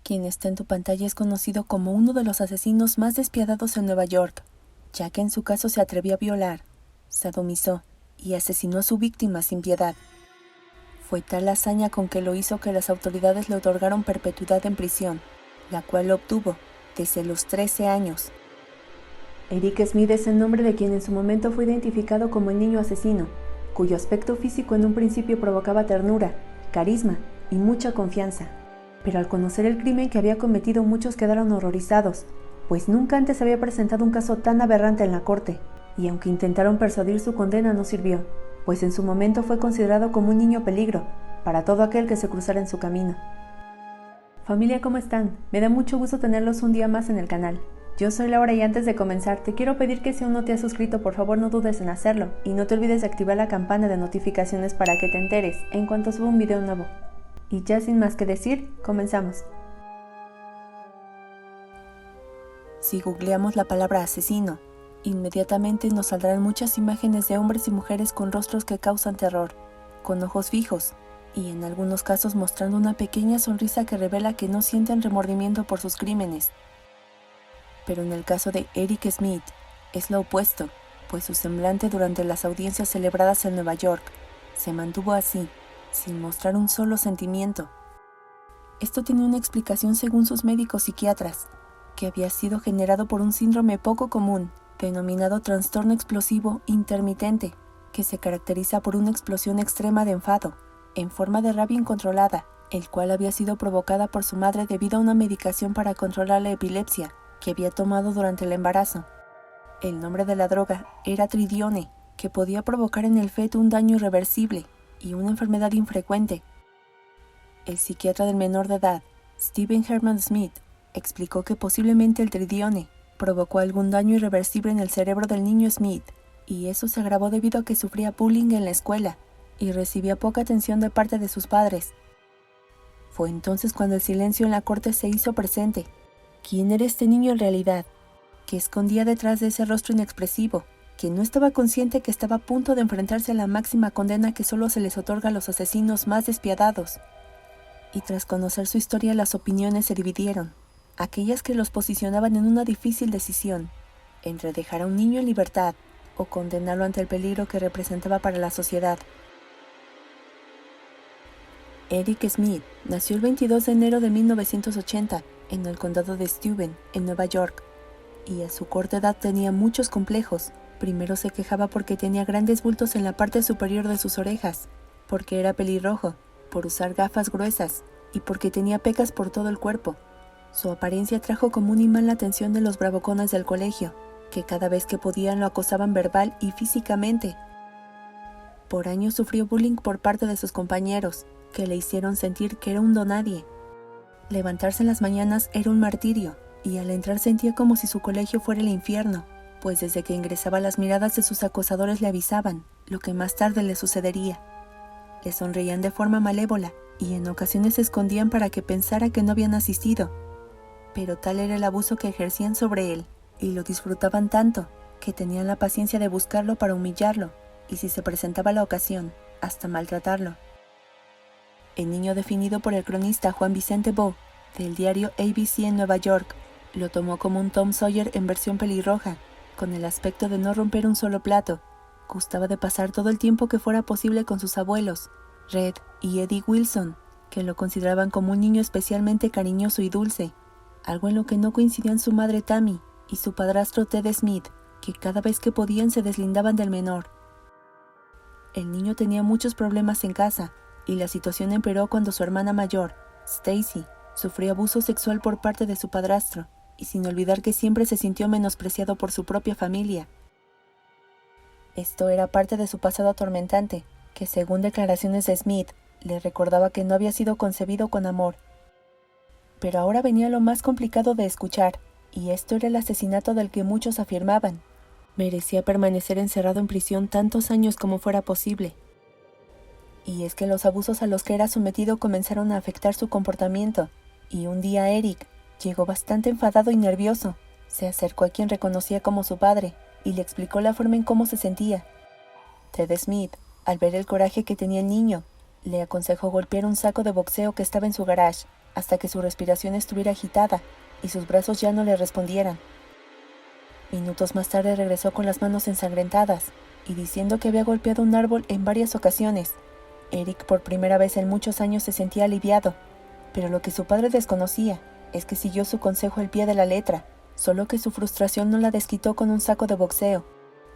quien está en tu pantalla es conocido como uno de los asesinos más despiadados en Nueva York, ya que en su caso se atrevió a violar, sodomizó y asesinó a su víctima sin piedad. Fue tal la hazaña con que lo hizo que las autoridades le otorgaron perpetuidad en prisión, la cual obtuvo desde los 13 años. Eric Smith es el nombre de quien en su momento fue identificado como el niño asesino, cuyo aspecto físico en un principio provocaba ternura, carisma y mucha confianza. Pero al conocer el crimen que había cometido, muchos quedaron horrorizados, pues nunca antes había presentado un caso tan aberrante en la corte, y aunque intentaron persuadir, su condena no sirvió, pues en su momento fue considerado como un niño peligro para todo aquel que se cruzara en su camino. Familia, ¿cómo están? Me da mucho gusto tenerlos un día más en el canal. Yo soy Laura y antes de comenzar te quiero pedir que si aún no te has suscrito, por favor no dudes en hacerlo y no te olvides de activar la campana de notificaciones para que te enteres en cuanto suba un video nuevo. Y ya sin más que decir, comenzamos. Si googleamos la palabra asesino, inmediatamente nos saldrán muchas imágenes de hombres y mujeres con rostros que causan terror, con ojos fijos, y en algunos casos mostrando una pequeña sonrisa que revela que no sienten remordimiento por sus crímenes. Pero en el caso de Eric Smith, es lo opuesto, pues su semblante durante las audiencias celebradas en Nueva York se mantuvo así, sin mostrar un solo sentimiento. Esto tiene una explicación según sus médicos psiquiatras, que había sido generado por un síndrome poco común, denominado trastorno explosivo intermitente, que se caracteriza por una explosión extrema de enfado, en forma de rabia incontrolada, el cual había sido provocada por su madre debido a una medicación para controlar la epilepsia que había tomado durante el embarazo. El nombre de la droga era tridione, que podía provocar en el feto un daño irreversible y una enfermedad infrecuente. El psiquiatra del menor de edad, Stephen Herman Smith, explicó que posiblemente el tridione provocó algún daño irreversible en el cerebro del niño Smith, y eso se agravó debido a que sufría bullying en la escuela y recibía poca atención de parte de sus padres. Fue entonces cuando el silencio en la corte se hizo presente. ¿Quién era este niño en realidad? ¿Qué escondía detrás de ese rostro inexpresivo? Que no estaba consciente que estaba a punto de enfrentarse a la máxima condena que solo se les otorga a los asesinos más despiadados. Y tras conocer su historia, las opiniones se dividieron. Aquellas que los posicionaban en una difícil decisión, entre dejar a un niño en libertad o condenarlo ante el peligro que representaba para la sociedad. Eric Smith nació el 22 de enero de 1980 en el condado de Steuben, en Nueva York, y a su corta edad tenía muchos complejos. Primero se quejaba porque tenía grandes bultos en la parte superior de sus orejas, porque era pelirrojo, por usar gafas gruesas y porque tenía pecas por todo el cuerpo. Su apariencia atrajo como un imán la atención de los bravucones del colegio, que cada vez que podían lo acosaban verbal y físicamente. Por años sufrió bullying por parte de sus compañeros, que le hicieron sentir que era un donadie. Levantarse en las mañanas era un martirio, y al entrar sentía como si su colegio fuera el infierno, pues desde que ingresaba las miradas de sus acosadores le avisaban lo que más tarde le sucedería. Le sonreían de forma malévola, y en ocasiones se escondían para que pensara que no habían asistido. Pero tal era el abuso que ejercían sobre él, y lo disfrutaban tanto, que tenían la paciencia de buscarlo para humillarlo, y si se presentaba la ocasión, hasta maltratarlo. El niño, definido por el cronista Juan Vicente Bow, del diario ABC en Nueva York, lo tomó como un Tom Sawyer en versión pelirroja, con el aspecto de no romper un solo plato. Gustaba de pasar todo el tiempo que fuera posible con sus abuelos, Red y Eddie Wilson, que lo consideraban como un niño especialmente cariñoso y dulce, algo en lo que no coincidían su madre Tammy y su padrastro Ted Smith, que cada vez que podían se deslindaban del menor. El niño tenía muchos problemas en casa, y la situación empeoró cuando su hermana mayor, Stacy, sufrió abuso sexual por parte de su padrastro, y sin olvidar que siempre se sintió menospreciado por su propia familia. Esto era parte de su pasado atormentante, que según declaraciones de Smith, le recordaba que no había sido concebido con amor. Pero ahora venía lo más complicado de escuchar, y esto era el asesinato del que muchos afirmaban. Merecía permanecer encerrado en prisión tantos años como fuera posible. Y es que los abusos a los que era sometido comenzaron a afectar su comportamiento, y un día Eric llegó bastante enfadado y nervioso. Se acercó a quien reconocía como su padre, y le explicó la forma en cómo se sentía. Ted Smith, al ver el coraje que tenía el niño, le aconsejó golpear un saco de boxeo que estaba en su garage, hasta que su respiración estuviera agitada y sus brazos ya no le respondieran. Minutos más tarde regresó con las manos ensangrentadas y diciendo que había golpeado un árbol en varias ocasiones. Eric por primera vez en muchos años se sentía aliviado, pero lo que su padre desconocía es que siguió su consejo al pie de la letra, solo que su frustración no la desquitó con un saco de boxeo,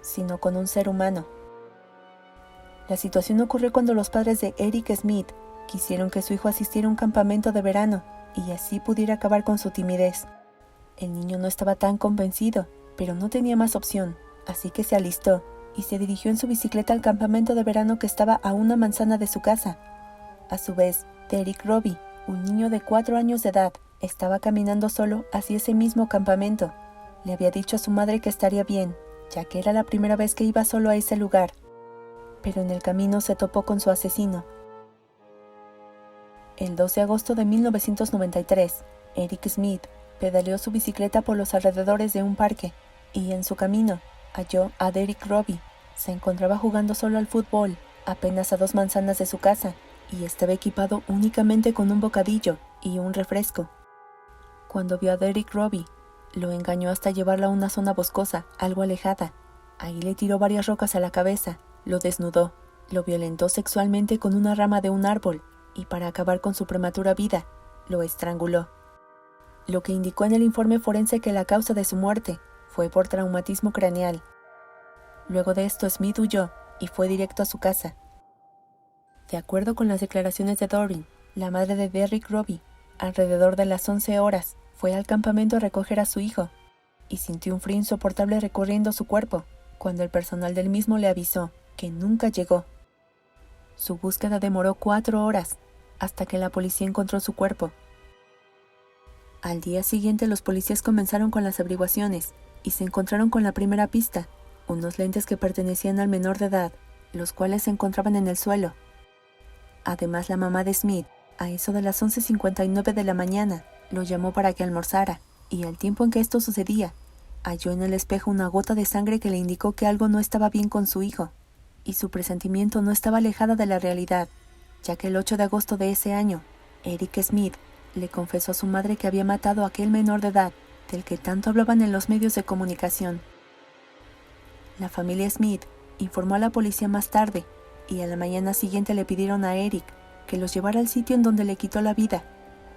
sino con un ser humano. La situación ocurrió cuando los padres de Eric Smith quisieron que su hijo asistiera a un campamento de verano y así pudiera acabar con su timidez. El niño no estaba tan convencido, pero no tenía más opción, así que se alistó y se dirigió en su bicicleta al campamento de verano que estaba a una manzana de su casa. A su vez, Derek Robbie, un niño de 4 años de edad, estaba caminando solo hacia ese mismo campamento. Le había dicho a su madre que estaría bien, ya que era la primera vez que iba solo a ese lugar. Pero en el camino se topó con su asesino. El 2 de agosto de 1993, Eric Smith pedaleó su bicicleta por los alrededores de un parque y en su camino halló a Derek Robbie. Se encontraba jugando solo al fútbol, apenas a 2 manzanas de su casa, y estaba equipado únicamente con un bocadillo y un refresco. Cuando vio a Derek Robbie, lo engañó hasta llevarlo a una zona boscosa, algo alejada. Ahí le tiró varias rocas a la cabeza, lo desnudó, lo violentó sexualmente con una rama de un árbol y para acabar con su prematura vida, lo estranguló. Lo que indicó en el informe forense que la causa de su muerte fue por traumatismo craneal. Luego de esto, Smith huyó y fue directo a su casa. De acuerdo con las declaraciones de Doreen, la madre de Derek Robbie, alrededor de las 11 horas, fue al campamento a recoger a su hijo y sintió un frío insoportable recorriendo su cuerpo cuando el personal del mismo le avisó que nunca llegó. Su búsqueda demoró 4 horas hasta que la policía encontró su cuerpo. Al día siguiente los policías comenzaron con las averiguaciones y se encontraron con la primera pista, unos lentes que pertenecían al menor de edad, los cuales se encontraban en el suelo. Además, la mamá de Smith, a eso de las 11:59 de la mañana, lo llamó para que almorzara, y al tiempo en que esto sucedía, halló en el espejo una gota de sangre que le indicó que algo no estaba bien con su hijo, y su presentimiento no estaba alejada de la realidad, ya que el 8 de agosto de ese año, Eric Smith le confesó a su madre que había matado a aquel menor de edad, del que tanto hablaban en los medios de comunicación. La familia Smith informó a la policía más tarde, y a la mañana siguiente le pidieron a Eric que los llevara al sitio en donde le quitó la vida,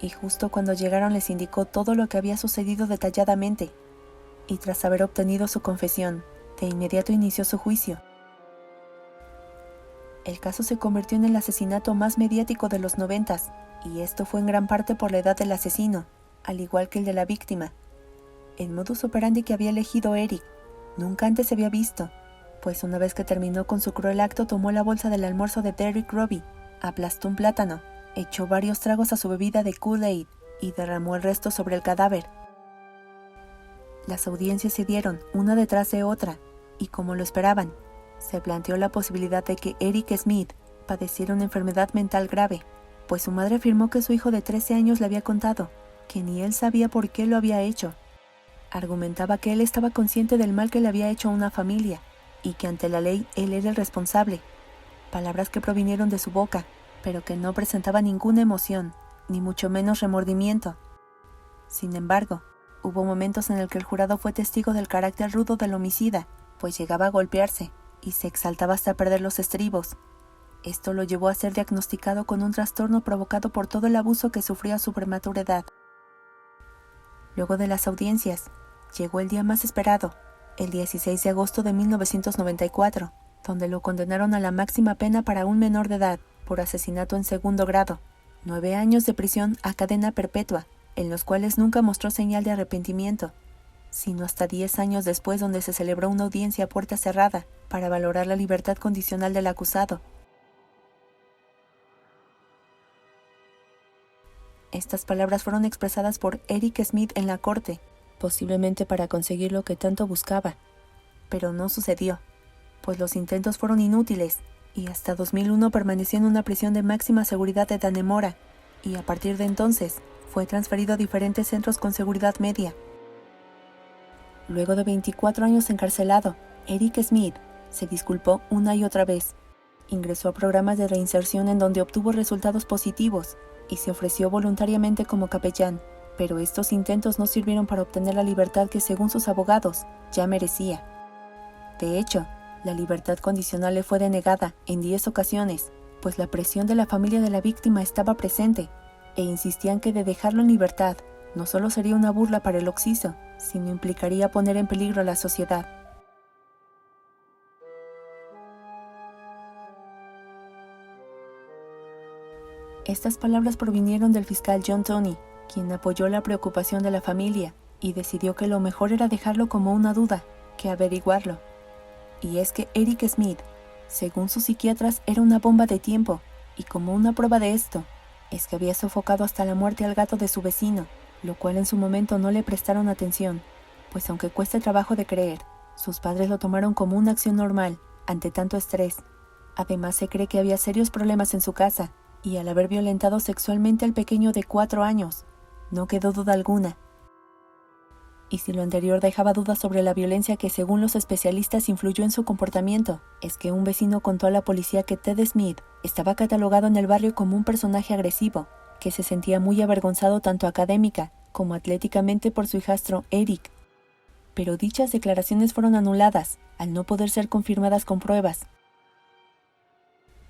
y justo cuando llegaron les indicó todo lo que había sucedido detalladamente, y tras haber obtenido su confesión, de inmediato inició su juicio. El caso se convirtió en el asesinato más mediático de los 90s, y esto fue en gran parte por la edad del asesino, al igual que el de la víctima. El modus operandi que había elegido Eric nunca antes se había visto, pues una vez que terminó con su cruel acto tomó la bolsa del almuerzo de Derek Robbie, aplastó un plátano, echó varios tragos a su bebida de Kool-Aid y derramó el resto sobre el cadáver. Las audiencias se dieron una detrás de otra, y como lo esperaban, se planteó la posibilidad de que Eric Smith padeciera una enfermedad mental grave, pues su madre afirmó que su hijo de 13 años le había contado que ni él sabía por qué lo había hecho. Argumentaba que él estaba consciente del mal que le había hecho a una familia, y que ante la ley él era el responsable. Palabras que provinieron de su boca, pero que no presentaba ninguna emoción, ni mucho menos remordimiento. Sin embargo, hubo momentos en el que el jurado fue testigo del carácter rudo del homicida, pues llegaba a golpearse, y se exaltaba hasta perder los estribos. Esto lo llevó a ser diagnosticado con un trastorno provocado por todo el abuso que sufrió a su prematura edad. Luego de las audiencias, llegó el día más esperado, el 16 de agosto de 1994, donde lo condenaron a la máxima pena para un menor de edad por asesinato en segundo grado, 9 años de prisión a cadena perpetua, en los cuales nunca mostró señal de arrepentimiento, sino hasta 10 años después, donde se celebró una audiencia a puerta cerrada para valorar la libertad condicional del acusado. Estas palabras fueron expresadas por Eric Smith en la corte, posiblemente para conseguir lo que tanto buscaba, pero no sucedió, pues los intentos fueron inútiles, y hasta 2001 permaneció en una prisión de máxima seguridad de Dannemora, y a partir de entonces fue transferido a diferentes centros con seguridad media. Luego de 24 años encarcelado, Eric Smith se disculpó una y otra vez. Ingresó a programas de reinserción en donde obtuvo resultados positivos y se ofreció voluntariamente como capellán, pero estos intentos no sirvieron para obtener la libertad que, según sus abogados, ya merecía. De hecho, la libertad condicional le fue denegada en 10 ocasiones, pues la presión de la familia de la víctima estaba presente, e insistían que de dejarlo en libertad no solo sería una burla para el occiso, sino implicaría poner en peligro a la sociedad. Estas palabras provinieron del fiscal John Tony, quien apoyó la preocupación de la familia y decidió que lo mejor era dejarlo como una duda que averiguarlo. Y es que Eric Smith, según sus psiquiatras, era una bomba de tiempo, y como una prueba de esto, es que había sofocado hasta la muerte al gato de su vecino, lo cual en su momento no le prestaron atención, pues aunque cueste trabajo de creer, sus padres lo tomaron como una acción normal ante tanto estrés. Además, se cree que había serios problemas en su casa, y al haber violentado sexualmente al pequeño de 4 años, no quedó duda alguna. Y si lo anterior dejaba dudas sobre la violencia que, según los especialistas, influyó en su comportamiento, es que un vecino contó a la policía que Ted Smith estaba catalogado en el barrio como un personaje agresivo, que se sentía muy avergonzado tanto académica como atléticamente por su hijastro Eric. Pero dichas declaraciones fueron anuladas, al no poder ser confirmadas con pruebas.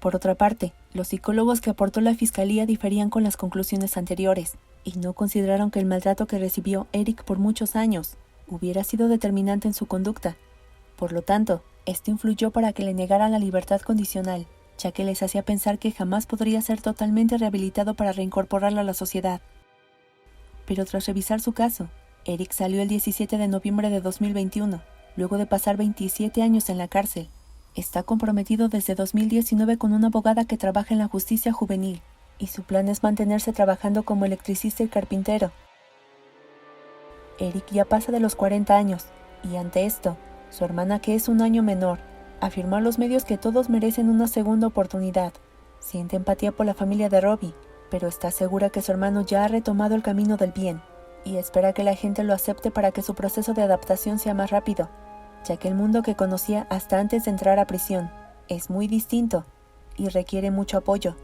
Por otra parte, los psicólogos que aportó la fiscalía diferían con las conclusiones anteriores, y no consideraron que el maltrato que recibió Eric por muchos años hubiera sido determinante en su conducta. Por lo tanto, esto influyó para que le negaran la libertad condicional, ya que les hacía pensar que jamás podría ser totalmente rehabilitado para reincorporarlo a la sociedad. Pero tras revisar su caso, Eric salió el 17 de noviembre de 2021, luego de pasar 27 años en la cárcel. Está comprometido desde 2019 con una abogada que trabaja en la justicia juvenil, y su plan es mantenerse trabajando como electricista y carpintero. Eric ya pasa de los 40 años, y ante esto, su hermana, que es un año menor, afirmó a los medios que todos merecen una segunda oportunidad. Siente empatía por la familia de Robbie, pero está segura que su hermano ya ha retomado el camino del bien, y espera que la gente lo acepte para que su proceso de adaptación sea más rápido, ya que el mundo que conocía hasta antes de entrar a prisión es muy distinto y requiere mucho apoyo.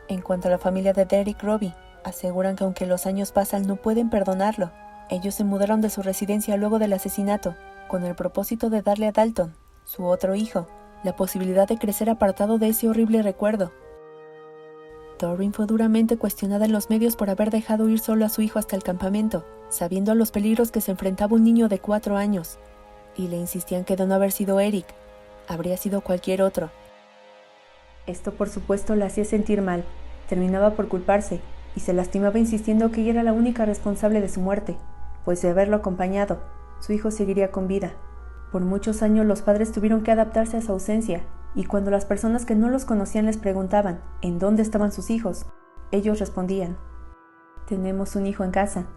En cuanto a la familia de Derek Robbie, aseguran que aunque los años pasan no pueden perdonarlo. Ellos se mudaron de su residencia luego del asesinato, con el propósito de darle a Dalton, su otro hijo, la posibilidad de crecer apartado de ese horrible recuerdo. Doreen fue duramente cuestionada en los medios por haber dejado ir solo a su hijo hasta el campamento, sabiendo a los peligros que se enfrentaba un niño de 4 años, y le insistían que de no haber sido Eric, habría sido cualquier otro. Esto, por supuesto, la hacía sentir mal, terminaba por culparse, y se lastimaba insistiendo que ella era la única responsable de su muerte, pues de haberlo acompañado, su hijo seguiría con vida. Por muchos años los padres tuvieron que adaptarse a su ausencia, y cuando las personas que no los conocían les preguntaban en dónde estaban sus hijos, ellos respondían: tenemos un hijo en casa,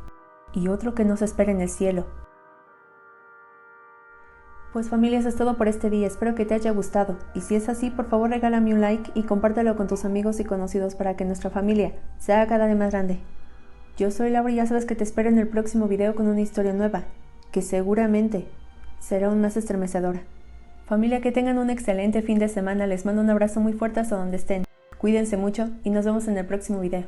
y otro que nos espera en el cielo. Pues familia, eso es todo por este día, espero que te haya gustado, y si es así, por favor regálame un like y compártelo con tus amigos y conocidos para que nuestra familia se haga cada vez más grande. Yo soy Laura y ya sabes que te espero en el próximo video con una historia nueva, que seguramente será aún más estremecedora. Familia, que tengan un excelente fin de semana, les mando un abrazo muy fuerte hasta donde estén. Cuídense mucho y nos vemos en el próximo video.